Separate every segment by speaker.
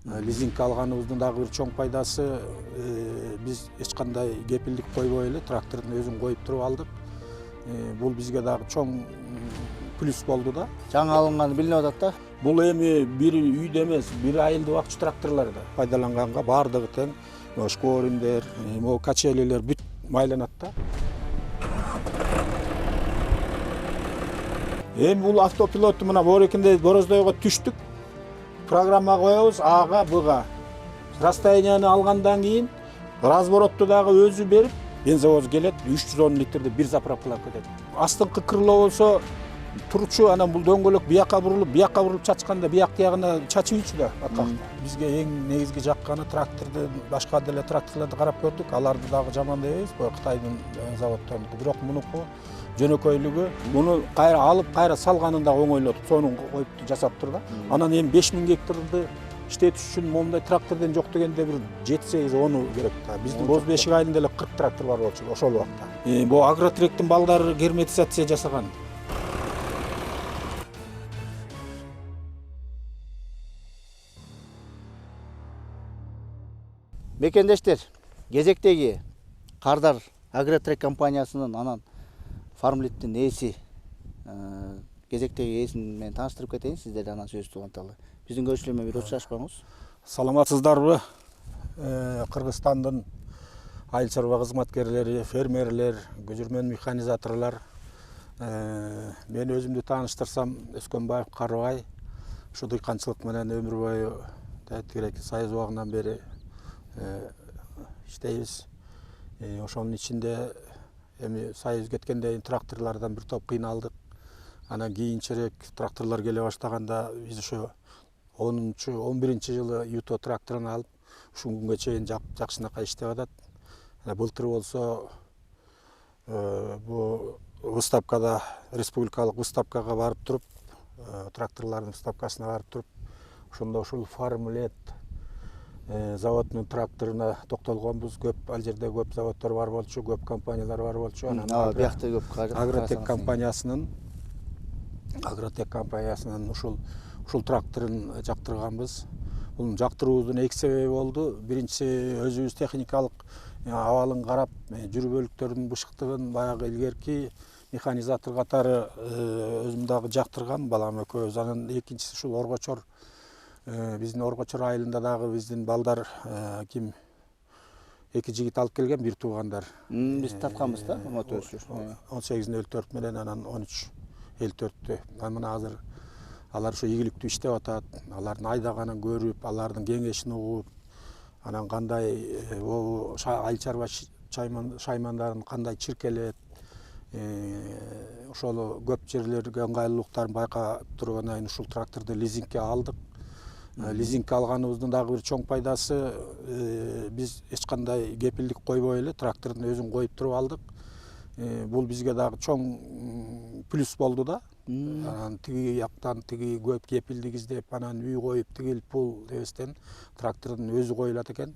Speaker 1: Лизинг алганыбыздын дагы бир чоң пайдасы биз эч кандай кепилдик койбой эле трактордун өзүн коюп туруп алдык. Бул бизге дагы чоң плюс болду да.
Speaker 2: Жаңы алынганы билинип атат да.
Speaker 1: Бул эми бир үйдө эмес, бир айылды убакчы тракторлорду пайдаланганга бардыгы тең. Шкориндер, могу качелилер бүт майланат да. Эми бул автопилотту мына борекинде бороздойго түштүк. Программа коебуз ага буга. Расстоянияны алгандан кийин разборотту дагы өзү берип, бензовоз келет, 310 литрди бир заправкалап кетет. Астыңкы крыло болсо турчу, анан бул дөңгөлөк бияка бурулуп чачканда бияк тиягына чачып ийчү да аткакта. Бизге эң негизги жакканы тракторду, башка деле тракторлорду карап көрдүк, аларды дагы жаман дебейбиз, Кытайдын заводдорунуку. Бирок мунуку жөнөкөйлүгү, муну кайра алып, кайра салганын да оңойлотуп, сонун коюп жасап тур да. Анан эми 5000 гектарды иштетиш үчүн момундай трактордон жок дегенде бир 7-8-10 керек да. Биздин Боз Бешик айылында эле 40 трактор бар болчу ошол убакта. Бул Агротректин балдары герметизация жасаган.
Speaker 2: Мекендештер, кезектеги Кардар Агротрек компаниясынын анан Farmlead'тин ээси, кезектеги ээсин мен тааныштырып кетейин сиздерди, анан сөздү уланталы. Биздин көрүүчүлөр менен бир учурашып коюңуз.
Speaker 1: Саламатсыздарбы? Кыргызстандын айыл чарба кызматкерлери, фермерлер, көчүрмөн механизаторлор. Мен өзүмдү тааныштырсам, Өскөнбаев Карыбай. Ушу дыйканчылык менен өмүр бою керек Союз убагынан бери иштейбиз. Ошонун ичинде эми Союз кеткенден кийин тракторлордон бир топ кыйналдык. Анан кийинчерээк тракторлор келе баштаганда биз ошо 11-жылы Юто тракторун алып, ушул күнгө чейин жакшынакай иштеп атат. Былтыр болсо бу выставкада, республикалык выставкага барып туруп, тракторлордун выставкасына барып туруп, ошондо ушул Farmlead заводунун тракторуна токтолгонбуз. Көп ал жерде көп заводдор бар болчу, көп компаниялар бар болчу.
Speaker 2: Анан биякта көп
Speaker 1: Агротек компаниясынын ушул тракторун жактырганбыз. Бул жактыруубуздун эки себеби болду. Биринчиси өзүбүз техникалык абалын карап, жүрбөлүктөрдүн бышыктыгын баягы илгерки механизатор катары өзүм дагы жактыргам, балам экөөбүз. Анан экинчиси ушул Оргочор, биздин Оргочор айылында дагы биздин балдар ким эки жигит алып келген, бир туугандар.
Speaker 2: Биз тапканбыз да,
Speaker 1: 18-04 менен анан 13-54-тө. Мына азыр алар ошо ийгиликтүү иштеп атат. Алардын айдаганын көрүп, алардын кеңешин угуп, анан кандай айыл чарба шаймандарын кандай чиркелет, ошол көп жерлерге ыңгайлуулуктарын байкап туруп, анан ушул тракторду лизингке алдык. Лизингке алганыбыздын дагы бир чоң пайдасы, биз эч кандай кепилдик койбой эле трактордун өзүн коюп туруп алдык. Бул бизге дагы чоң плюс болду да. Анан тиги жактан тиги көп кепилдик издеп, анан үй коюп тигил пул дебестен трактордун өзү коюлат экен.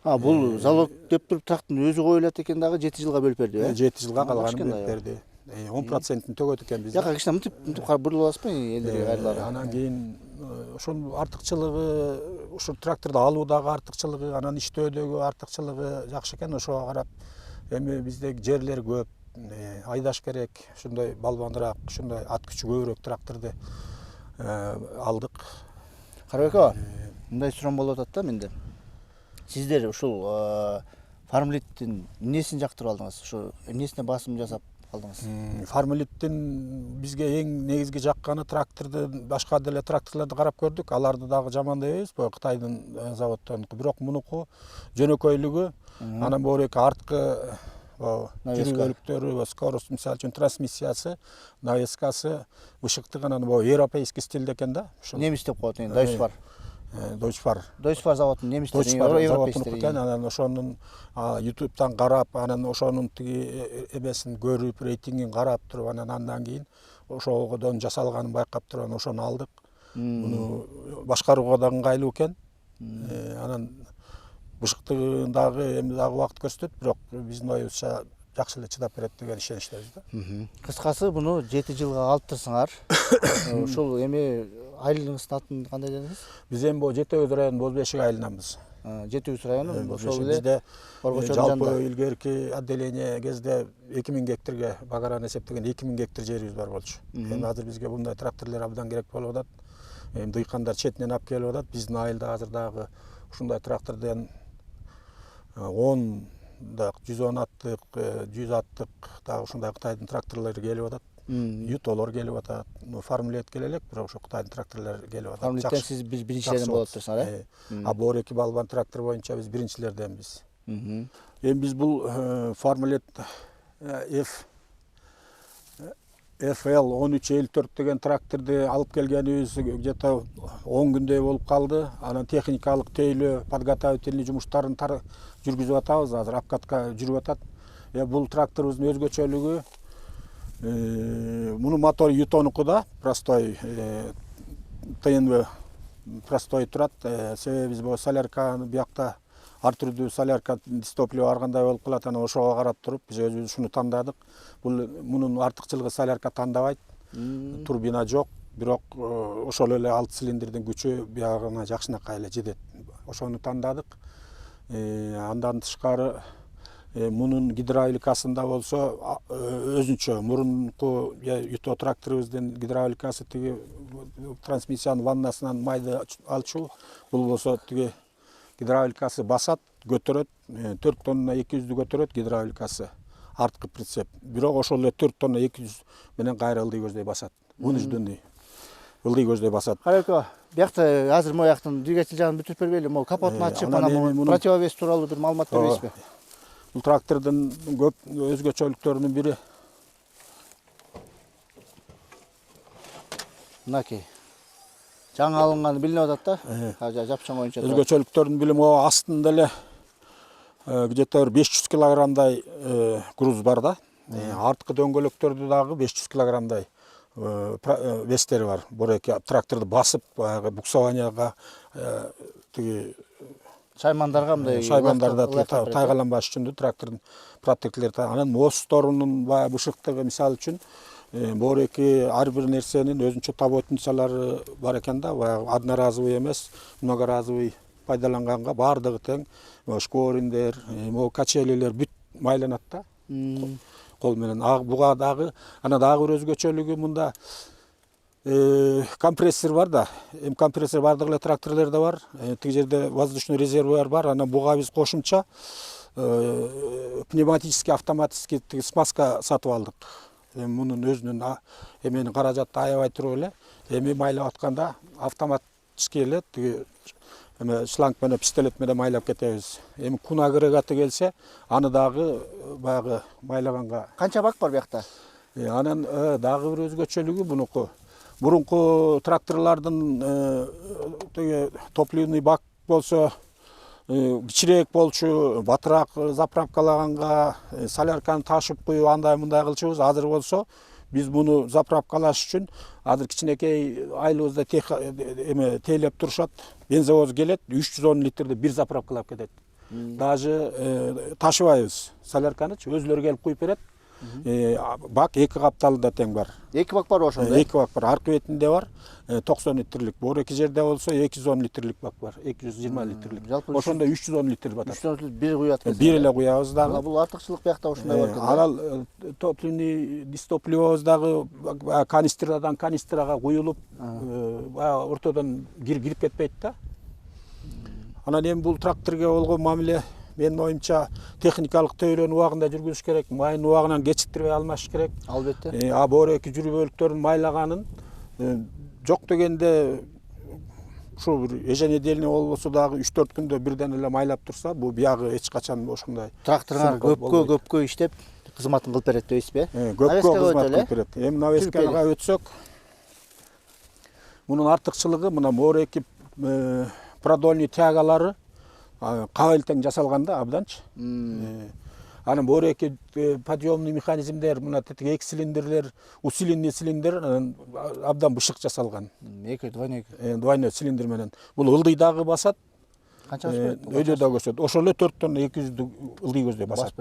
Speaker 2: Бул залог деп туруп трактордун өзү коюлат экен, дагы 7 жылга бөлүп берди,
Speaker 1: 7 жылга калганын бөлүп берди. 10%-ин төгөт экен бизде.
Speaker 2: Жака кичине мынтип бурулуп аласызбы элдерге кайрылары?
Speaker 1: Анан кийин ошонун артыкчылыгы, ушул тракторду алуудагы артыкчылыгы, анан иштөөдөгү артыкчылыгы жакшы экен. Ошого карап, эми бизде жерлер көп, айдаш керек, ушундай балбандыраак, ушундай ат күчү көбүрөөк тракторду алдык.
Speaker 2: Карабек ага, мындай суроом болуп атат да менде. Сиздер ушул Farmlead'тин эмнесин жактырып алдыңыз? Ошо эмнесине басым жасап алдыңыз?
Speaker 1: Farmlead'тин бизге эң негизги жакканы тракторду, башка деле тракторлорду карап көрдүк, аларды дагы жаман дебейбиз, Кытайдын заводдорунуку. Бирок мунуку жөнөкөйлүгү, анан бөреки арткы жүргөлүктөрү, скорость, мисалы үчүн трансмиссиясы, навескасы, бышыктыгы анан европейский стилде экен да.
Speaker 2: Немис деп коет, Deutschfar. Deutschfar заводунун немистери, европейстери.
Speaker 1: Анан ошонун YouTube'дан карап, анан ошонун тиги эмесин көрүп, рейтингин карап туруп, андан кийин ошогодон жасалганын байкап туруп, ошону алдык. Муну башкарууга да ыңгайлуу экен. Анан бышыктыгын дагы эми дагы убакыт көрсөтөт, бирок биздин оюбузча жакшы эле чыдап берет деген ишеничтебиз да.
Speaker 2: Кыскасы, буну 7 жылга алып турсаңар, ушул эми айылыңыздын атын кандай дедиңиз?
Speaker 1: Биз эми бул Жети Өз районунун Бозбешик айылынанбыз.
Speaker 2: Жети Өз району ошол эле
Speaker 1: Бизде
Speaker 2: Оргочодун
Speaker 1: жалпы
Speaker 2: жанында.
Speaker 1: илгерки отделение кезде 2000 гектарга багаран эсептеген 2000 гектар жерибиз бар болчу. Эми азыр бизге bunday тракторлор абдан керек болуп атат. Эми дыйкандар четинен алып келип атат. Биздин айылда азыр дагы ушундай трактордон 10 да 110 аттык, 100 аттык дагы ушундай Кытайдын тракторлору келип атат. Ютолор келип атат. Фармлет келе элек, бирок ошо Кытайдын тракторлору келип атат.
Speaker 2: Фармлеттен сиз биринчилерден болуп турсуңар, э?
Speaker 1: А Бор-2 балбан трактор боюнча биз биринчилерденбиз. Эми биз бул Фармлет FL 1354 деген тракторду алып келгенибиз где-то 10 күндөй болуп калды. Анан техникалык тейлөө, подготовительный жумуштарын жүргүзүп атабыз. Азыр обкатка жүрүп атат. Бул тракторубуздун өзгөчөлүгү мунун мотору Ютонуку да, простой ТНВ простой турат. Себеби биз бул солярканы биякта ар түрдүү солярка дистопливо аргандай болуп калат. Анан ошого карап туруп биз өзүбүз ушуну тандадык. Бул мунун артыкчылыгы солярка тандабайт. Турбина жок, бирок ошол эле 6 цилиндрдин күчү биягына жакшынакай эле жетет. Ошону тандадык. Андан тышкары мунун гидравликасында болсо өзүнчө мурунку Юто тракторубуздун гидравликасы тиги трансмиссиянын ваннасынан майды алчу. Бул болсо тиги гидравликасы басат, көтөрөт, 4 тонна 200 көтөрөт гидравликасы. Арткы прицеп. Бирок ошол эле 4 тонна 200 менен кайра ылдый көздөй басат. Унуждунный ылдый көздөй басат.
Speaker 2: Карака, биякта азыр мояктын двигатель жагын бүтүрүп бербейли, могу капотун ачып, анан противовес тууралуу бир маалымат бересизби?
Speaker 1: Бул трактордун көп өзгөчөлүктөрүнүн бири
Speaker 2: мынакей. Жаңы алынганы билинип атат да? Жапшаң оюнча.
Speaker 1: Өзгөчөлүктөрүн билим астында эле где-то 500 килограммдай груз бар да. Арткы дөңгөлөктөрдү дагы 500 килограммдай вестери бар. Бор-2 тракторду басып, буксованияга тиги
Speaker 2: шаймандарга мындай
Speaker 1: шаймандарда тайгаланбаш үчүн трактордун протекторлери. Анан мостторунун бышыктыгы мисалы үчүн Бор-2 ар бир нерсенин өзүнчө таботницалары бар экен да. Одноразовый эмес, многоразовый пайдаланганга бардыгы тең. Шкориндер, качелилер бүт майланат да. Кол менен буга дагы анан дагы бир өзгөчөлүгү мында компрессор бар да. Эми компрессор бардык эле тракторлордо бар. Тиги жерде воздушный резервуар бар. Анан буга биз кошумча пневматический автоматический смазка сатып алдык. Эми мунун өзүнүн эменин каражаты аябай туруп эле. Эми майлап атканда автоматический эле тиги шланг менен пистолет менен майлап кетебиз. Эми кун агрегаты келсе, аны дагы баягы майлаганга.
Speaker 2: Канча бак бар биякта?
Speaker 1: Анан дагы бир өзгөчөлүгү бунуку. Мурунку тракторлордун топливный бак болсо кичирээк болчу, батыраак заправкалаганга, солярканы ташып коюп андай мындай кылчубуз. Азыр болсо биз муну заправкалаш үчүн азыр кичинекей айылыбызда тейлеп турушат. Бензовоз келет, 310 литрди бир заправкалап кетет. Даже ташыбайбыз солярканычы, өзүлөрү келип куюп берет. Бак 2 капталында тең бар.
Speaker 2: 2 бак бар ошондо?
Speaker 1: 2 бак бар. Аркы бетинде бар 90 литрлик. Бор-2 жерде болсо 210 литрлик бак бар. 220 литрлик. Ошондо 310 литр батат.
Speaker 2: 310 литр бир куюп аткансыз.
Speaker 1: Бир эле куябыз дагы.
Speaker 2: Бул артыкчылык биякта ошондой бар экен.
Speaker 1: Анан топливный дистопливобуз дагы канистрадан канистрага куюлуп, ортодон кирип кетпейт да. Анан эми бул тракторго болгон мамиле менин оюмча техникалык тейлөөнү убагында жүргүзүш керек, майын убагынан кечиктирбей алмаш керек.
Speaker 2: Албетте.
Speaker 1: Бор-2 жүрбөлүктөрүн майлаганын жок дегенде ушу бир еженедельный болбосо дагы 3-4 күндө бирден эле майлап турса, бул биягы эч качан ошондой.
Speaker 2: Тракторга көпкө иштеп кызматын кылып берет дейсизби?
Speaker 1: Көпкө кызмат кылып берет. Эми навескага өтсөк, мунун артыкчылыгы мына Бор-2 продольный тягалары кабыл тең жасалганда абданчы. Анан Бор-2 подъемный механизмдер, мына тетиги 2 цилиндрлер, усиленный цилиндр абдан бышык жасалган. Двойной цилиндр менен. Бул ылдый дагы басат.
Speaker 2: Канча басат?
Speaker 1: Өйдө да көсөт. Ошол эле 4 тонна 200 ылдый көздөй басат.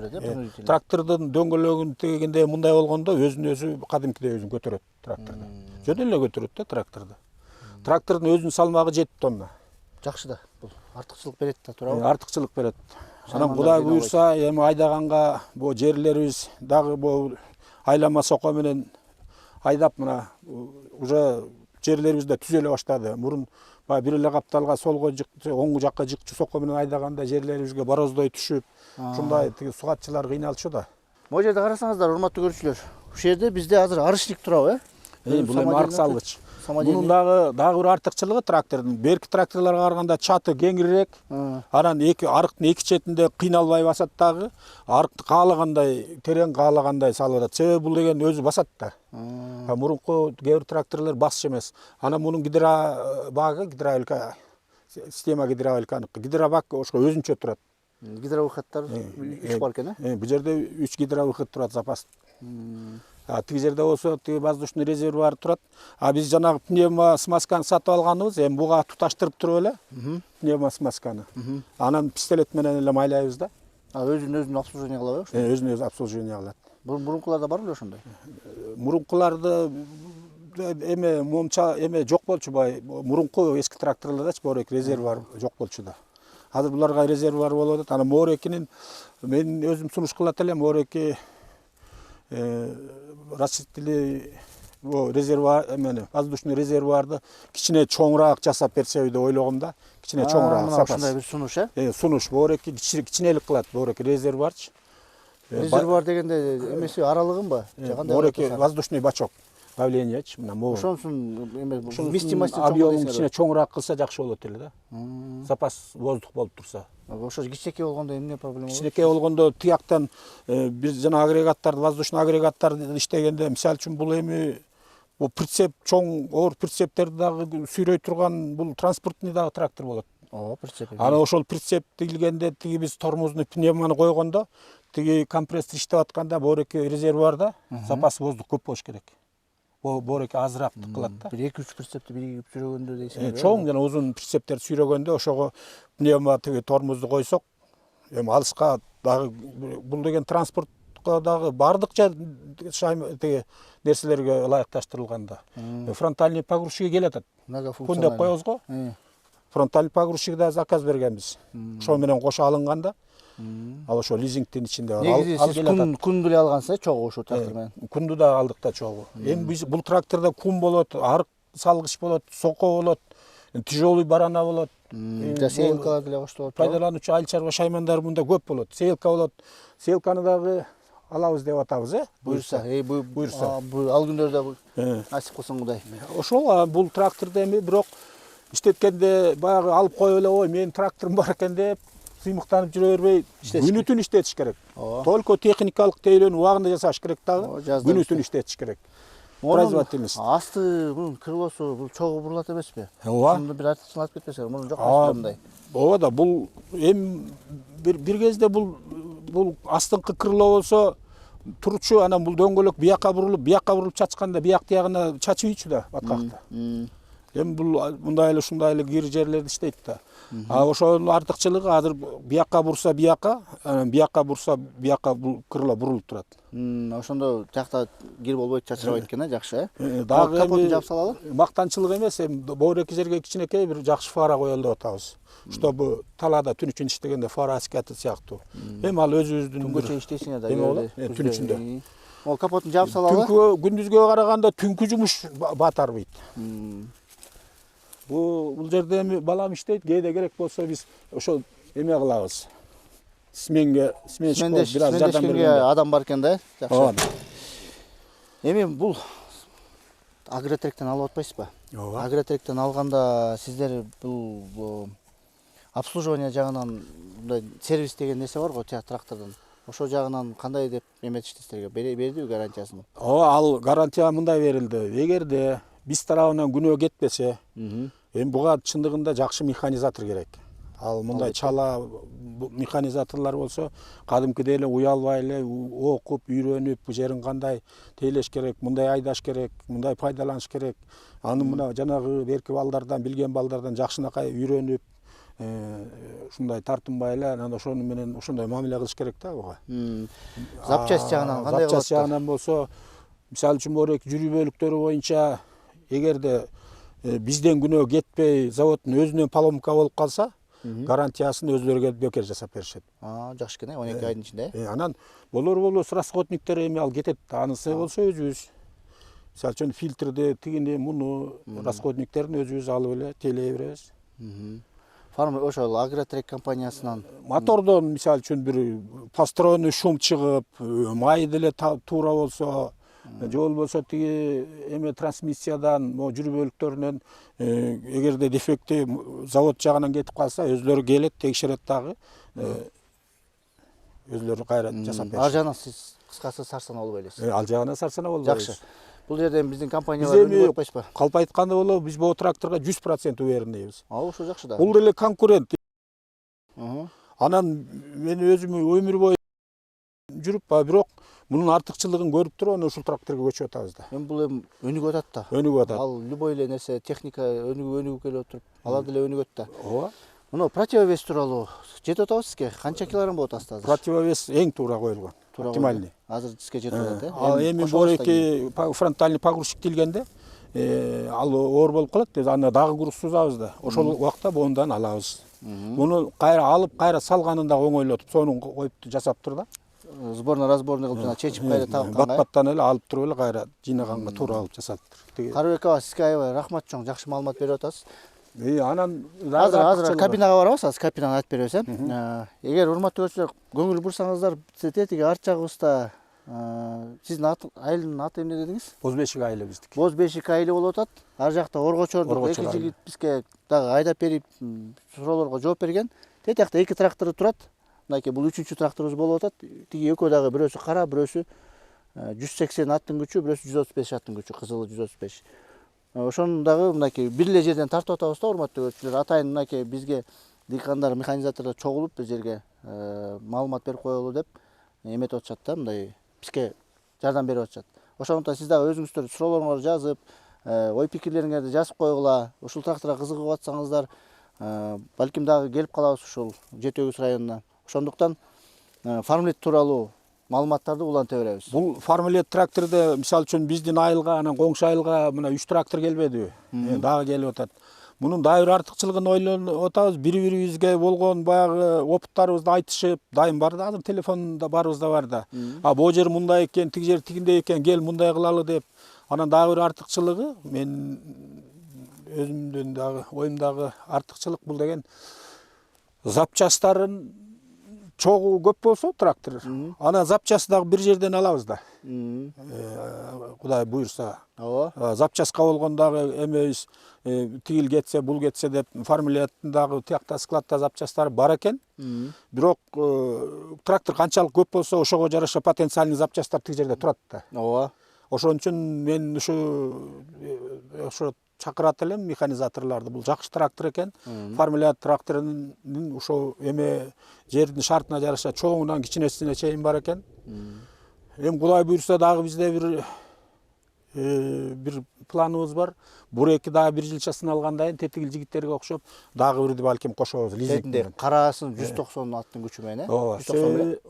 Speaker 1: Трактордун дөңгөлөгүн тегенде мындай болгондо өзүн өзү кадимкидей өзүн көтөрөт тракторду. Жөн эле көтөрөт да тракторду. Трактордун өзүнүн салмагы 7 тонна.
Speaker 2: Жакшы да. Бул артыкчылык берет да, туурабы?
Speaker 1: Артыкчылык берет. Анан
Speaker 2: Шаймандар
Speaker 1: Кудай
Speaker 2: кыйналбайт.
Speaker 1: буюрса, эми айдаганга бу жерлерибиз дагы бу айлама сокко менен айдап мына уже жерлерибиз да түзөлө баштады. Мурун баягы бир эле капталга солго оң жакка жыкчу сокко менен айдаганда жерлерибизге бороздой түшүп, ушундай тиги сугатчылар кыйналчу да.
Speaker 2: Могу жерде карасаңыздар, урматтуу көрүүчүлөр. Ушул жерде бизде азыр арычник турабы,
Speaker 1: Бул эми арк салгыч. Мунун дагы бир артыкчылыгы трактордун. Берки тракторлорго караганда чаты кеңирээк. Анан арыктын эки четинде кыйналбай басат дагы. Арыкты каалагандай, терең каалагандай салып атат. Себеби бул деген өзү басат да. Мурунку кээ бир тракторлор басчу эмес. Анан мунун гидравлика система гидравликаныкы. Гидробак ошо өзүнчө турат.
Speaker 2: Гидровыходдор 3 бар экен,
Speaker 1: Бул жерде 3 гидровыход турат запас. Тиги жерде болсо тиги воздушный резервуар турат. Биз жанагы пневмо смазканы сатып алганыбыз, эми буга туташтырып туруп эле пневмо смазканы. Анан пистолет менен эле майлайбыз да.
Speaker 2: Өзүн обслуживание кылабы?
Speaker 1: Өзүн өзү обслуживание кылат.
Speaker 2: Мурункуларда бар беле ошондой?
Speaker 1: Мурункуларды эме жок болчу бай. Мурунку эски тракторлардачы моорек резервуар жок болчу да. Азыр буларга резервуар болуп атат. Анан моорекинин мен өзүм сунуш кылат элем, моореки растительный резервуар воздушный резервуарды кичине чоңураак жасап берсе деп ойлогом да. Кичине чоңураак запас.
Speaker 2: Ушундай бир сунуш,
Speaker 1: Сунуш моореки кичинелик кылат, моореки резервуарчы.
Speaker 2: Резервуар дегенде эмеси аралыгынбы?
Speaker 1: Моореки воздушный бачок давлениячы, мына могу.
Speaker 2: Ошонусун вместимости
Speaker 1: объемун кичине чоңураак кылса жакшы болот эле да. Запас воздух болуп турса.
Speaker 2: Ошо кичинекей болгондо эмне проблема болот?
Speaker 1: Кичинекей болгондо тияктан биз жана агрегаттарды, воздушный агрегаттарды иштегенде, мисалы үчүн бул эми бул прицеп чоң оор прицептерди дагы сүйрөй турган бул транспортный дагы трактор болот.
Speaker 2: Прицеп.
Speaker 1: Анан ошол прицеп тигилгенде тиги биз тормозный пневманы койгондо, тиги компрессор иштеп атканда моореки резервуарда запас воздух көп болуш керек. Моореки азыраак кылат да.
Speaker 2: Бир 2-3 прицепти биригип сүйрөгөндө дейсиңер.
Speaker 1: Чоң жана узун прицептерди сүйрөгөндө ошого пневма тиги тормозду койсок, эми алыска дагы бул деген транспортко дагы бардык тиги нерселерге ылайыкташтырылган да. Фронтальный погрузчиги келатат. Күндөп коебуз го. Фронтальный погрузчиги да заказ бергенбиз. Ошо менен кошо алынганда, ал ошо лизингтин ичинде бар.
Speaker 2: Негизи сиз күндү эле алгансыз, чогуу ошо трактор менен.
Speaker 1: Күндү да алдык да чогуу. Эми биз бул тракторда кум болот, арык салгыч болот, сокко болот, тяжелый барана болот.
Speaker 2: Сейлка деле коштоп атат.
Speaker 1: Пайдалануучу айыл чарба шаймандар мында көп болот. Сейлка болот. Сейлканы дагы алабыз деп атабыз,
Speaker 2: буюрса.
Speaker 1: Буюрса.
Speaker 2: Ал күндөрдө насип кылсын Кудай.
Speaker 1: Ошол бул тракторду эми бирок иштеткенде баягы алып коюп эле, ой, менин тракторум бар экен деп сыймыктанып жүрө бербей, күнү түн иштетиш керек. Только техникалык тейлөөнү убагында жасаш керек дагы, күнү түн иштетиш керек. Производительность.
Speaker 2: Асты бунун крылосу бул чогуу бурулат эмеспи?
Speaker 1: Ооба.
Speaker 2: Ошондо бир артыкчылык алып кетпесеңер, муну жок мындай.
Speaker 1: Ооба да, бул эми бир кезде бул астыңкы крыло болсо турчу, анан бул дөңгөлөк биякка бурулуп чачканда бияк тиягына чачып ийчү да баткакта. Эми бул мындай эле ушундай эле кир жерлерде иштейт да. Ошонун артыкчылыгы азыр биякка бурса биякка, анан биякка бурса биякка бул крыло бурулуп турат.
Speaker 2: Ошондо тиякта кир болбойт, чачырабайт экен, жакшы,
Speaker 1: Дагы
Speaker 2: капотун жаап салалы.
Speaker 1: Мактанчылык эмес, эми боореки жерге кичинекей бир жакшы фара коелу деп атабыз. Чтобы талаада түн ичинде иштегенде фара асикаты сыяктуу. Эми ал өзүбүздүн
Speaker 2: Түнгөчө иштейсиңер да.
Speaker 1: Эме болот, түн ичинде.
Speaker 2: Ол капотун жаап салалы.
Speaker 1: Күндүзгө караганда түнкү жумуш батарбайт. Бул жерде эми балам иштейт, кээде керек болсо биз ошол эме кылабыз. Сменщик бир аз жардам
Speaker 2: бергенде адам бар экен да, жакшы. Эми бул Агротректен алып атпайсызбы?
Speaker 1: Ооба.
Speaker 2: Агротректен алганда сиздер бул обслуживание жагынан мындай сервис деген нерсе бар го трактордун. Ошол жагынан кандай деп эметишти сиздерге? Бердиби гарантиясын?
Speaker 1: Ооба, ал гарантия мындай берилди. Эгерде биз тарабынан күнөө кетпесе, эми буга чындыгында жакшы механизатор керек. Ал мындай чала механизаторлор болсо, кадимкидей эле уялбай эле окуп, үйрөнүп, бу жерин кандай тейлеш керек, мындай айдаш керек, мындай пайдаланыш керек. Аны мына жанагы берки балдардан, билген балдардан жакшынакай үйрөнүп, ушундай тартынбай эле анан ошону менен ошондой мамиле кылыш керек да буга.
Speaker 2: Запчасть жагынан кандай кылат?
Speaker 1: Запчасть жагынан болсо, мисалы үчүн моореки жүрүү бөлүктөрү боюнча эгерде бизден күнөө кетпей заводдун өзүнөн поломка болуп калса, гарантиясын өзлөрү бекер жасап беришет.
Speaker 2: Жакшы экен, 12 айдын ичинде.
Speaker 1: Анан болор расходниктер эми ал кетет. Анысы болсо өзүбүз. Мисалы үчүн фильтрди, тигини, муну расходниктерин өзүбүз алып эле тейлей беребиз.
Speaker 2: Ошол Агротрек компаниясынан
Speaker 1: Мотордон мисалы үчүн бир посторонный шум чыгып, май деле туура болсо, же болбосо тиги эме трансмиссиядан, жүрүү бөлүктөрүнөн эгерде дефекти завод жагынан кетип калса, өзлөрү келет, текшерет дагы. Өзлөрү кайра жасап беришет.
Speaker 2: Ар жагынан сиз кыскасы сарсана болбой элесиз.
Speaker 1: Ал жагынан сарсана болбойбуз.
Speaker 2: Жакшы. Бул жерден биздин компаниялар өнүгүп атпайсызбы?
Speaker 1: Калп айтканда болобу, биз бул тракторго 100% уверенныйбыз.
Speaker 2: Ошо жакшы да.
Speaker 1: Бул деле конкурент. Анан мен өзүм өмүр бою жүрүп, бирок мунун артыкчылыгын көрүп туруп, ушул тракторго көчүп атабыз да.
Speaker 2: Бул эми өнүгүп атат да.
Speaker 1: Өнүгүп атат.
Speaker 2: Ал любой эле нерсе, техника өнүгүп келип отуруп, алар деле өнүгөт да.
Speaker 1: Ооба.
Speaker 2: Мына противовес тууралуу жетип атабыз сизге? Канча килограмм болот астында?
Speaker 1: Противовес эң туура коюлган. Оптимальный.
Speaker 2: Азыр сизге жетип атат, э?
Speaker 1: Ал эми борки фронтальный погрузчик келгенде, ал оор болуп калат. Аны дагы груз сузабыз да. Ошол убакта бондан алабыз. Муну кайра алып, кайра салганын да оңойлотуп, сонун коюп жасап тур да.
Speaker 2: Сборный разборный кылып жана чечип кайра тагып
Speaker 1: бат-баттан эле алып туруп эле кайра жыйнаганга туура алып жасалып тур.
Speaker 2: Карыбек аба, сизге аябай рахмат чоң, жакшы маалымат берип атасыз.
Speaker 1: Анан
Speaker 2: азыр кабинага барабыз, азыр кабинаны айтып беребиз, э. Эгер урматтуу көрүүчүлөр көңүл бурсаңыздар, тетиги арт жагыбызда сиздин айылдын аты эмне дедиңиз?
Speaker 1: Бозбешик айылы биздики.
Speaker 2: Бозбешик айылы болуп атат. Ар жакта Оргочордук эки жигит бизге дагы айдап берип, суроолорго жооп берген. Тетиякта 2 трактору турат. Мынакей бул 3-чү тракторубуз болуп атат. Тиги экөө дагы бирөөсү кара, бирөөсү 180 аттын күчү, бирөөсү 135 аттын күчү, кызылы 135. Ошону дагы мынакей бир эле жерден тартып атабыз да, урматтуу көрүүчүлөр. Атайын мынакей бизге дыйкандар, механизаторлор чогулуп бир жерге маалымат берип коелу деп эметип атышат да, мындай бизге жардам берип атышат. Ошондуктан сиз дагы өзүңүздөр суроолоруңарды жазып, ой пикирлериңерди жазып койгула. Ушул тракторго кызыгып атсаңыздар, балким дагы келип калабыз ушул Жети Өгүз районуна. Ошондуктан фармлет тууралуу маалыматтарды уланта беребиз.
Speaker 1: Бул фармлет тракторду мисалы үчүн биздин айылга, анан коңшу айылга мына 3 трактор келбедиби? Дагы келип атат. Мунун дайыр артыкчылыгын ойлонуп атабыз. Бири-бирибизге болгон баягы опыттарыбызды айтышып, дайым бар да, азыр телефонда барыбызда бар да. Бул жер мындай экен, тиги жер тигиндей экен, кел мындай кылалы деп. Анан дагы бир артыкчылыгы, мен өзүмдүн дагы оюмдагы артыкчылык бул деген запчастарын чогуу көп болсо трактор, ана запчасты дагы бир жерден алабыз да. Кудай буйрса.
Speaker 2: Ооба.
Speaker 1: Запчаска болгон дагы эмебиз тигил кетсе, бул кетсе деп фармлеттин дагы тиякта складта запчастары бар экен. Бирок трактор канчалык көп болсо, ошого жараша потенциальный запчасттар тиги жерде турат да.
Speaker 2: Ооба.
Speaker 1: Ошон үчүн мен ошо чакырат элем механизаторлорду. Бул жакшы трактор экен. Фармлет тракторунун ошо эме жердин шартына жараша чоңунан кичинесине чейин бар экен. Эми Кудай буйрса дагы бизде бир планыбыз бар. Буреки дагы 1 жылча сыналгандан кийин тетигил жигиттерге окшоп дагы бирди балким кошобуз лизингден.
Speaker 2: Караасын 190 аттын күчү менен, э?
Speaker 1: Ооба.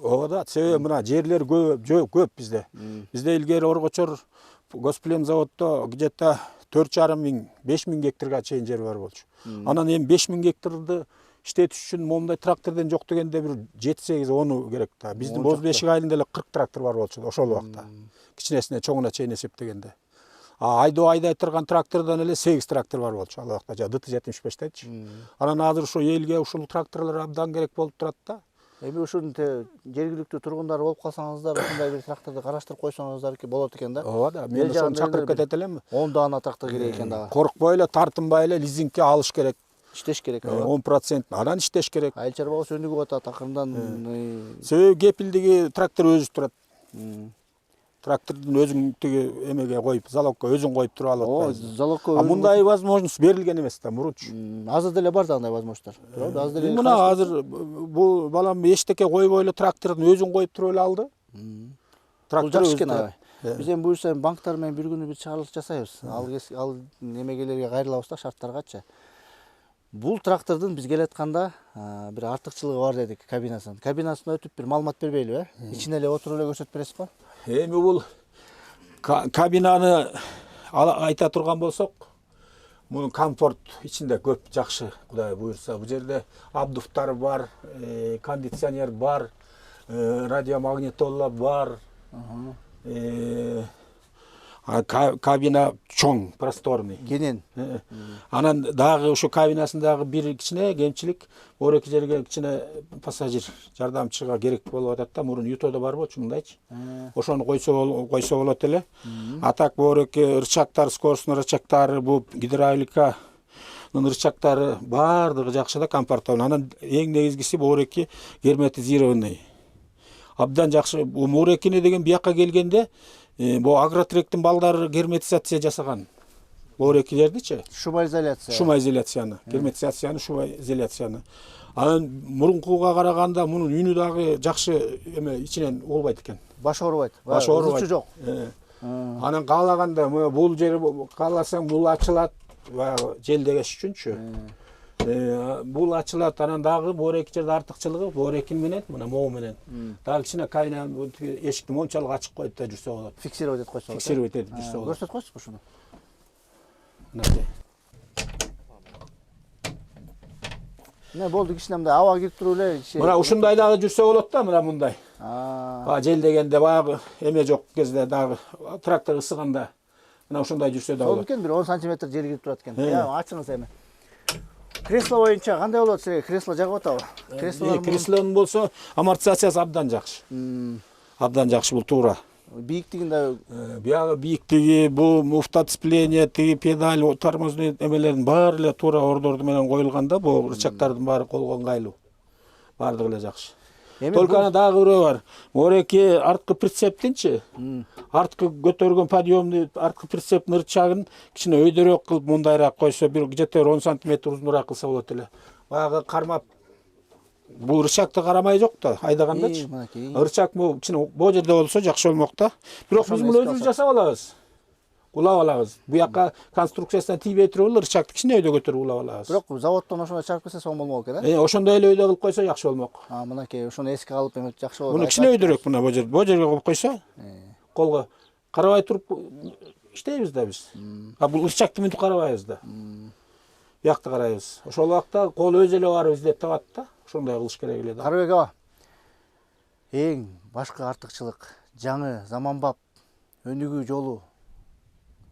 Speaker 1: Ооба да, себеби мына жерлер көп бизде. Бизде илгери Оргочор госплем заводдо где-то 4,5 миң, 5 миң гектарга чейин жер бар болчу. Анан эми 5 миң гектарды иштетиш үчүн момундай трактордон жок дегенде бир 7-8-10 керек да. Биздин Бозбешик айылында эле 40 трактор бар болчу ошол убакта. Кичинесине чоңуна чейин эсептегенде. Айдоо айдай турган трактордон эле 8 трактор бар болчу ал убакта, ДТ-75 дейчи. Анан азыр ошо элге ушул тракторлор абдан керек болуп турат да.
Speaker 2: Эми ушунун жергиликтүү тургундар болуп калсаңыздар, ушундай бир тракторду караштырып койсоңуздар болот экен да.
Speaker 1: Ооба да, мен ошону чакырып кетет элем.
Speaker 2: 10 даана трактор керек экен дагы.
Speaker 1: Коркпой эле, тартынбай эле лизингке алыш керек.
Speaker 2: Иштеш керек.
Speaker 1: 10% анан иштеш керек.
Speaker 2: Айыл чарбагыбыз өнүгүп атат акырындан.
Speaker 1: Себеби кепилдиги трактор өзү турат. Трактордун өзүң тиги эмеге коюп, залогко өзүң коюп туруп алып атпайсың.
Speaker 2: Залогко.
Speaker 1: Мындай возможность берилген эмес да мурунчу.
Speaker 2: Азыр деле бар да андай возможностьтор. Туурабы? Азыр деле.
Speaker 1: Мына азыр бул балам эчтеке койбой эле трактордун өзүн коюп туруп эле алды.
Speaker 2: Бул жакшы экен аябай. Биз эми буюрса банктар менен бир күнү бир чыгарылыш жасайбыз. Ал немегелерге кайрылабыз да, шарттаргачы. Бул трактордун биз келатканда бир артыкчылыгы бар дедик кабинасын. Кабинасына өтүп бир маалымат бербейлиби, э? Ичине эле отуруп эле көрсөтүп бересизби?
Speaker 1: Эми бул кабинаны айта турган болсок, Bunun komfort içinde көп жакшы, Кудай буйрса. Бу жерде абдуфтар бар, кондиционер бар, радиомагнитола бар. Кабина чоң, просторный.
Speaker 2: Кенен.
Speaker 1: Анан дагы ушу кабинасындагы бир кичине кемчилик, ореки жерге кичине пассажир жардамчыга керек болуп атат да, мурун ютодо бар болчу мындайчы. Ошону койсо болот эле. А так ореки рычагдар, скоростной рычагдары, бу гидравликанын рычагдары баардыгы жакшы да, комфортабыл. Анан эң негизгиси бу ореки герметизированный. Абдан жакшы. Бу орекине деген бияка келгенде бу Агротректин балдары герметизация жасаган. Бу орекилердичи.
Speaker 2: Шумоизоляция.
Speaker 1: Шумоизоляцияны, герметизацияны, шумоизоляцияны. Анан мурункуга караганда мунун үнү дагы жакшы эме ичинен угулбайт экен.
Speaker 2: Баш оорубайт.
Speaker 1: Баш оорубайт.
Speaker 2: Ызычы жок.
Speaker 1: Анан каалаганда бул жери кааласаң бул ачылат, баягы желдегеш үчүнчү. Бул ачылат, анан дагы бу эки жерде артыкчылыгы бу экин менен, мына могу менен. Дагы кичине кайна эшикти мончалык ачык коюп да жүрсө болот.
Speaker 2: Фиксировать этип койсо болот.
Speaker 1: Фиксировать этип жүрсө болот.
Speaker 2: Көрсөтүп койсузбу ушуну? Не болду кичине мындай аба кирип туруп эле.
Speaker 1: Мына ушундай дагы жүрсө болот да, мына мындай. Жел дегенде баягы эме жок кезде дагы трактор ысыганда мына ушундай жүрсө да
Speaker 2: Сол
Speaker 1: болот.
Speaker 2: экен, бир 10 сантиметр жел кирип турат экен. Ачыңыз эми. Кресло боюнча кандай болот силерге? Кресло жагып атабы?
Speaker 1: Креслонун болсо амортизациясы абдан жакшы. Абдан жакшы, бул туура.
Speaker 2: Бийиктигинде
Speaker 1: Биягы бийиктиги, бул муфта сцепление, тиги педаль, тормозный эмелердин баары эле туура ордорду менен коюлганда, бул рычагдардын баары колго ыңгайлуу. Баардыгы эле жакшы. Только ана дагы бирөө бар. Ореки арткы прицептинчи, арткы көтөргөн подъемный арткы прицептин рычагын кичине өйдөрөөк кылып мындайраак койсо, бир где-то 10 сантиметр узунураак кылса болот эле. Баягы кармап бул рычагты карамай жок да, айдагандачы. Рычаг бул кичине бул жерде болсо жакшы болмок да. Бирок биз муну өзүбүз жасап алабыз. Улап алабыз. Буяка конструкциясына тийбей туруп рычагты кичине өйдө көтөрүп улап алабыз.
Speaker 2: Бирок заводдон ошондой чыгарып келсе соң болмок экен,
Speaker 1: Ошондой эле өйдө кылып койсо жакшы болмок.
Speaker 2: Мынакей ошону эске алып эме жакшы болот.
Speaker 1: Муну кичине өйдөрөөк мына бу жерге коюп койсо, колго карабай туруп иштейбиз да биз. Бул рычагты мынтип карабайбыз да. Бияқта карайбыз. Ошол убакта кол өзү эле барып издеп табат да. Ошондой кылыш керек эле да.
Speaker 2: Карабек аба. Эң башкы артыкчылык, жаңы, заманбап, өнүгүү жолу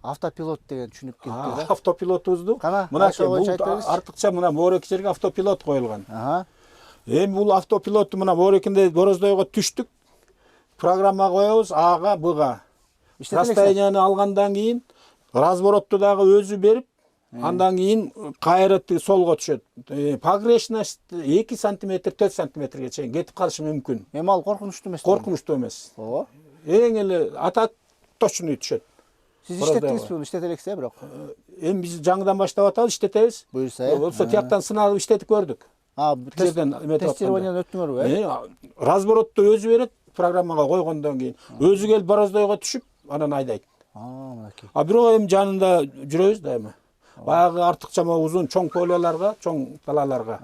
Speaker 2: автопилот деген түшүнүк келди да.
Speaker 1: Автопилотубузду мына артыкча мына морек жерге автопилот коюлган. Эми бул автопилотту мына морекинде бороздойго түштүк. Программа коебуз ага, буга. Расстоянияны алгандан кийин разборотту дагы өзү берип, андан кийин кайра солго түшөт. Погрешность 2 сантиметр, 4 сантиметрге чейин кетип калышы мүмкүн.
Speaker 2: Эми ал коркунучтуу эмес.
Speaker 1: Коркунучтуу эмес.
Speaker 2: Ооба.
Speaker 1: Эң эле атак точный түшөт.
Speaker 2: Сиз иштеттиңизби, иштете элексиз бирок.
Speaker 1: Эми биз жаңыдан баштап атабыз, иштетебиз.
Speaker 2: Буюрса,
Speaker 1: болсо тияктан сыналып иштетип көрдүк.
Speaker 2: Тестированияны өттүңөрбү?
Speaker 1: Разборотту өзү берет, программага койгондон кийин. Өзү келип бороздойго түшүп, анан айдайт.
Speaker 2: Мынакей.
Speaker 1: Бирок эми жанында жүрөбүз да эми. Баягы артыкча узун чоң поляларга, чоң талаларга.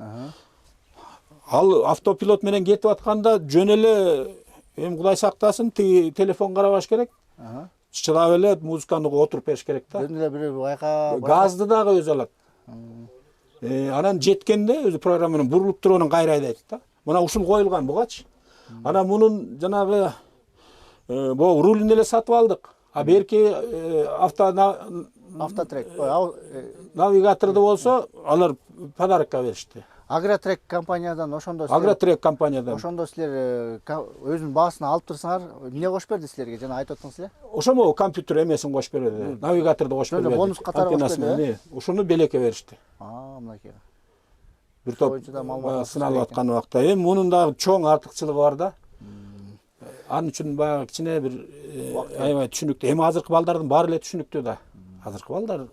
Speaker 1: Ал автопилот менен кетип атканда жөн эле эми Кудай сактасын, телефон карабаш керек. Чыдап эле музыканы отуруп бериш керек да.
Speaker 2: Жөн эле бир байка
Speaker 1: газды дагы өзү алат. Анан жеткенде өзү программанын бурулуп туруп анан кайра айдайт да. Мына ушул коюлган бугачы. Анан мунун жанагы бу рулин эле сатып алдык. Берки
Speaker 2: автотрек,
Speaker 1: навигаторду болсо, алар подарокко беришти.
Speaker 2: Агротрек компаниядан ошондо
Speaker 1: Агротрек компаниядан.
Speaker 2: Ошондо силер өзүнүн баасын алып турсаңар, эмне кошуп берди силерге? Жана айтып атсаңыз эле.
Speaker 1: Ошомо компьютер эмесин кошуп берди. Навигаторду кошуп берди.
Speaker 2: Бонус катары кошуп берди.
Speaker 1: Ушуну белекке беришти.
Speaker 2: Мынакей.
Speaker 1: Бир топ сыналып аткан убакта. Эми мунун дагы чоң артыкчылыгы бар да. Анын үчүн баягы кичине бир аябай түшүнүктүү. Эми азыркы балдардын баары эле түшүнүктүү да. Азыркы балдар.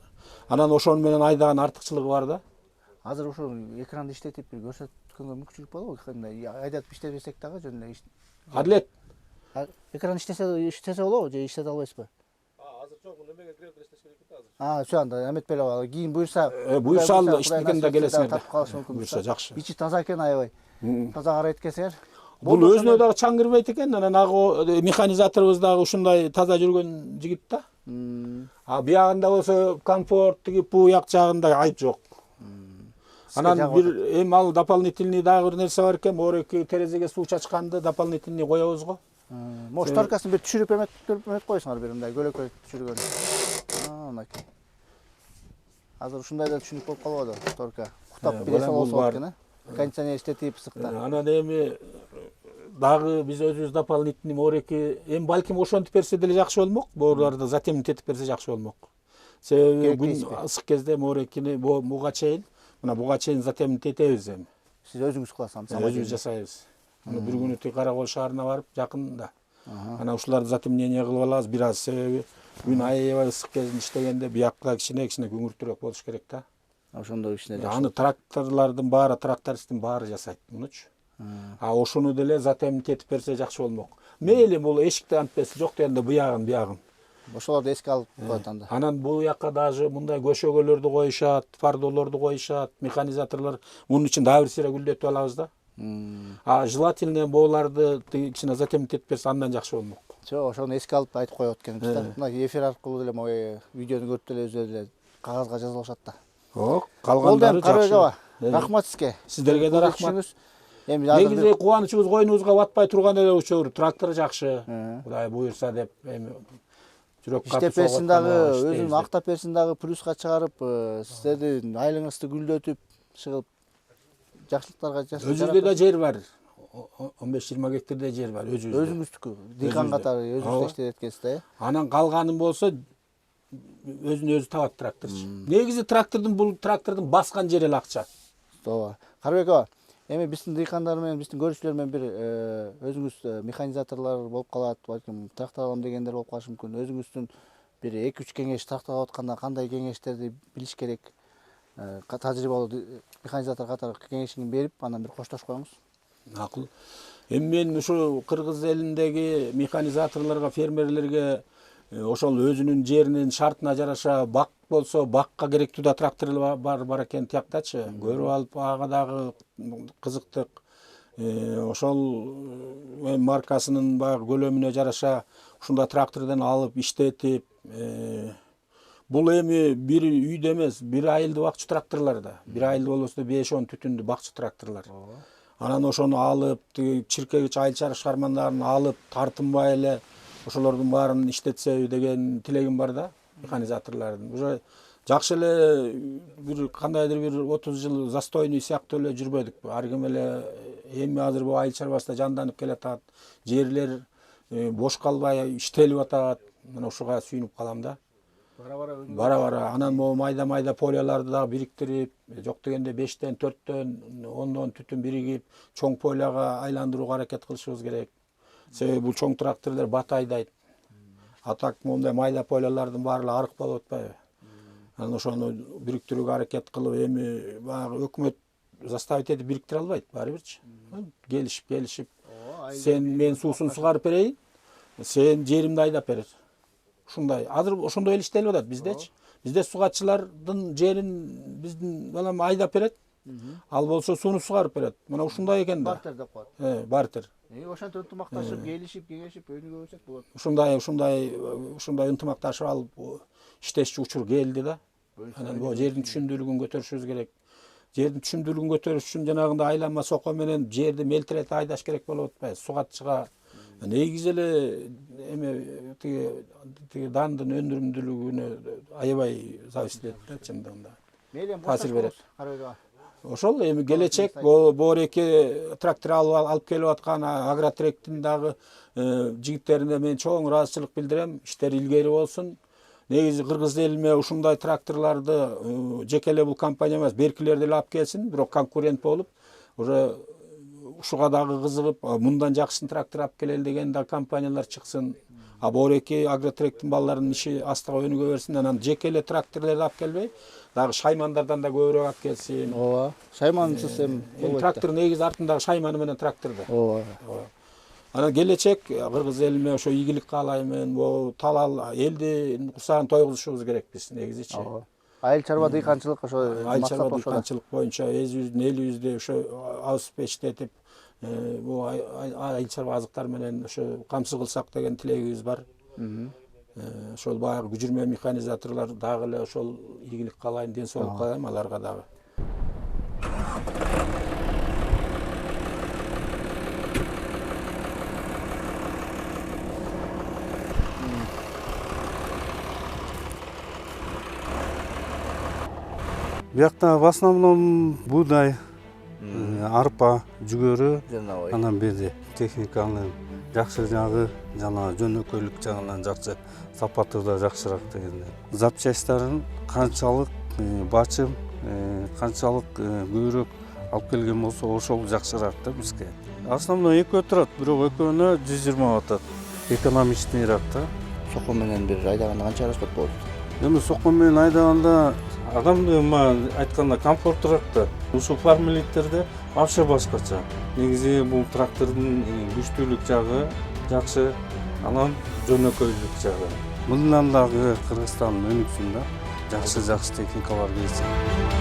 Speaker 1: Анан ошону менен айдаган артыкчылыгы бар да.
Speaker 2: Азыр ошо экранды иштетип бир көрсөткөнгө мүмкүнчүлүк болобу? Айдатып иштетпесек дагы жөн эле.
Speaker 1: Адилет.
Speaker 2: Экран иштесе болобу же иштете албайсызбы?
Speaker 1: Азыр жок, немеге кирип иштеш керек да азыр.
Speaker 2: Şu anda эметпей эле. Кийин буюрса,
Speaker 1: буюрса иштегенде келесиңер. Буюрса жакшы.
Speaker 2: Ичи таза экен аябай. Таза карайт экенсиңер.
Speaker 1: Бул өзүнө дагы чаң кирбейт экен. Анан агы механизаторубуз дагы ушундай таза жүргөн жигит да. А биягында болсо комфорт тиги буяк жагында айып жок. Анан бир эми ал дополнительный дагы бир нерсе бар экен. Моореки терезеге суу чачканды дополнительный коебуз го.
Speaker 2: Мош торкасын бир түшүрүп эмет койсуңар бир мындай көлөкөй түшүргөн. Мынакей. Азыр ушундай да түшүнүк болуп калбады торка. Куктап бире салып болот экен, кондиционер иштетип ысыкта.
Speaker 1: Анан эми дагы биз өзүбүз дополнительный моореки эми балким ошентип берсе деле жакшы болмок. Бооруларды затемдик этип берсе жакшы болмок. Себеби күн ысык кезде моорекини буга чейин мына буга чейин затемдик этебиз эми.
Speaker 2: Сиз өзүңүз кыласыз,
Speaker 1: өзүбүз жасайбыз. Бир күнү Каракөл шаарына барып жакында. Анан ушуларды затемнение кылып алабыз бир аз, себеби күн аябай ысык кезинде иштегенде биякка кичине күңүртүрөөк болуш керек да.
Speaker 2: Ошондой ичинде жакшы.
Speaker 1: Аны тракторлордун баары, трактористтин баары жасайт мунучу. А ошону деле затемдик этип берсе жакшы болмок. Мейли бул эшикти антпеси жок дегенде буягын.
Speaker 2: Ошолорду эске алып коет анда.
Speaker 1: Анан бул жакка даже мындай көшөгөлөрдү коюшат, фардолорду коюшат, механизаторлор. Мунун үчүн дагы бир сыйра гүлдөтүп алабыз да. А желательно бооларды кичине затемдик этип берсе андан жакшы болмок.
Speaker 2: Жок, ошону эске алып айтып коет экенбиз да. Мына эфир аркылуу деле могу видеону көрүп деле өзү деле кагазга жазып алышат да.
Speaker 1: Калгандары жакшы.
Speaker 2: Рахмат сизге.
Speaker 1: Сиздерге да рахмат.
Speaker 2: Эми
Speaker 1: негизи кубанычыбыз койнубузга батпай турган эле учур. Трактор жакшы. Кудай буюрса деп эми жүрөк катып
Speaker 2: иштеп берсин дагы, өзүн актап берсин дагы, плюска чыгарып, сиздердин айлыгыңызды гүлдөтүп чыгып жакшылыктарга жасап.
Speaker 1: Өзүбүздө да жер бар. 15-20 гектарда жер бар өзүбүздө.
Speaker 2: Өзүңүздүкү, дыйкан катары өзүңүз иштеп эткенсиз да.
Speaker 1: Анан калганын болсо өзүн өзү табат тракторчу. Негизи трактордун баскан жери эле акча.
Speaker 2: Тооба. Карыбек ага, эми биздин дыйкандар менен, биздин көрүүчүлөр менен бир өзүңүз механизаторлор болуп калат, балким трактор алам дегендер болуп калышы мүмкүн. Өзүңүздүн бир 2-3 кеңеш трактор алып атканда кандай кеңештерди билиш керек? Тажрыйбалуу механизатор катары кеңешиңи берип, анан бир коштошуп коюңуз.
Speaker 1: Макул. Эми мен ушу Кыргыз элиндеги механизаторлорго, фермерлерге ошол өзүнүн жеринин шартына жараша бак болсо, бакка керектүү да трактор бар экен тияктачы. Көрүп алып, ага дагы кызыктык. Ошол маркасынын баягы көлөмүнө жараша ушундай трактордон алып иштетип, бул эми бир үйдө эмес, бир айылды бакчы тракторлор да. Бир айылды болбосо 5-10 түтүндү бакчы тракторлор. Анан ошону алып, чиркегич айыл чарыш кармандарын алып, тартынбай эле ошолордун баарын иштетсеби деген тилегим бар да, механизаторлордун. Уже жакшы эле бир кандайдыр бир 30 жыл застойный сыяктуу эле жүрбөдүк. Ар ким эле эми азыр бу айыл чарбасында жанданып келатат. Жерлер бош калбай иштелип атат. Мен ошого сүйүнүп калам да. Бара-бара анан могу майда поляларды дагы бириктирип, жок дегенде 5тен, 4төн, 10дон түтүн биригип, чоң поляга айландырууга аракет кылышыбыз керек. Себеби бул чоң тракторлор бат айдайт. А так мондай майда полялардын баары арык болуп атпайбы? Анан ошону бириктирүүгө аракет кылып, эми баягы өкмөт заставить этип бириктире албайт, баары бирчи. Келишип, сен мен суусун сугарып берейин, сен жеримди айдап бер. Ушундай. Азыр ошондой эле иштелип атат биздечи. Бизде сугатчылардын жерин биздин балам айдап берет. Ал болсо сууну сугарып берет. Мына ушундай экен да.
Speaker 2: Бартер деп коет.
Speaker 1: Бартер.
Speaker 2: Ошентип ынтымакташып, келишип, кеңешип өнүгө берсек болот.
Speaker 1: Ушундай ынтымакташып алып иштешчү учур келди да. Анан бу жердин түшүмдүүлүгүн көтөрүшүбүз керек. Жердин түшүмдүүлүгүн көтөрүш үчүн жанагындай айланма сокко менен жерди мелтирете айдаш керек болуп атпайбы? Сугатчыга негизи эле эми тиги дандын өндүрүмдүүлүгүнө аябай зависит этет да чындыгында. Таасир берет. Ошол эми келечек Боореки трактор алып келип аткан Агротректин дагы жигиттерине мен чоң ыраазычылык билдирем. Иштер илгери болсун. Негизи Кыргыз элиме ушундай тракторлорду жеке эле бул компания эмес, беркилер деле алып келсин, бирок конкурент болуп, уже ушуга дагы кызыгып, мындан жакшысын трактор алып келели деген да компаниялар чыксын. А Боореки Агротректин балдарынын иши астыга өнүгө берсин. Анан жеке эле тракторлорду алып келбей, дагы шаймандардан да көбүрөөк алып келсин.
Speaker 2: Ооба. Шаймансыз эми болбойт.
Speaker 1: Трактор негизи артындагы шайманы менен тракторду.
Speaker 2: Ооба.
Speaker 1: Анан келечек Кыргыз элиме ошо ийгилик каалаймын. Бул талал элди курсагын тойгузушубуз керек биз негизичи.
Speaker 2: Айыл чарба дыйканчылык ошо
Speaker 1: айыл чарба дыйканчылык боюнча өзүбүздүн элибизде ошо ауысып иштетип, бул айыл чарба азыктар менен ошо камсыз кылсак деген тилегибиз бар. ошол баягы күчүрмө механизаторлор дагы эле ошол ийгилик каалайм, ден соолук каалайм аларга дагы.
Speaker 3: Биякта в основном буудай, арпа, жүгөрү,
Speaker 2: Жанабай.
Speaker 3: анан бери техниканын жакшы жагы жана жөнөкөйлүк жагынан жакшы, сапаты да жакшыраак дегенден. Запчастьтарын канчалык бачым, канчалык көбүрөөк алып келген болсо ошол жакшыраак да бизге. Основной экөө турат, бирок экөөнө 120 атат. Экономичныйраак да.
Speaker 2: Сокко менен бир айдаганда канча расход болот?
Speaker 3: Эми сокко менен айдаганда адамды айтканда комфорттураак да. Ушул фармилиттерде вообще башкача. Негизи бул трактордун күчтүүлүк жагы жакшы, анан жөнөкөйлүк жагы. Мындан дагы Кыргызстандын өнүксүндө жакшы техникалар келсе.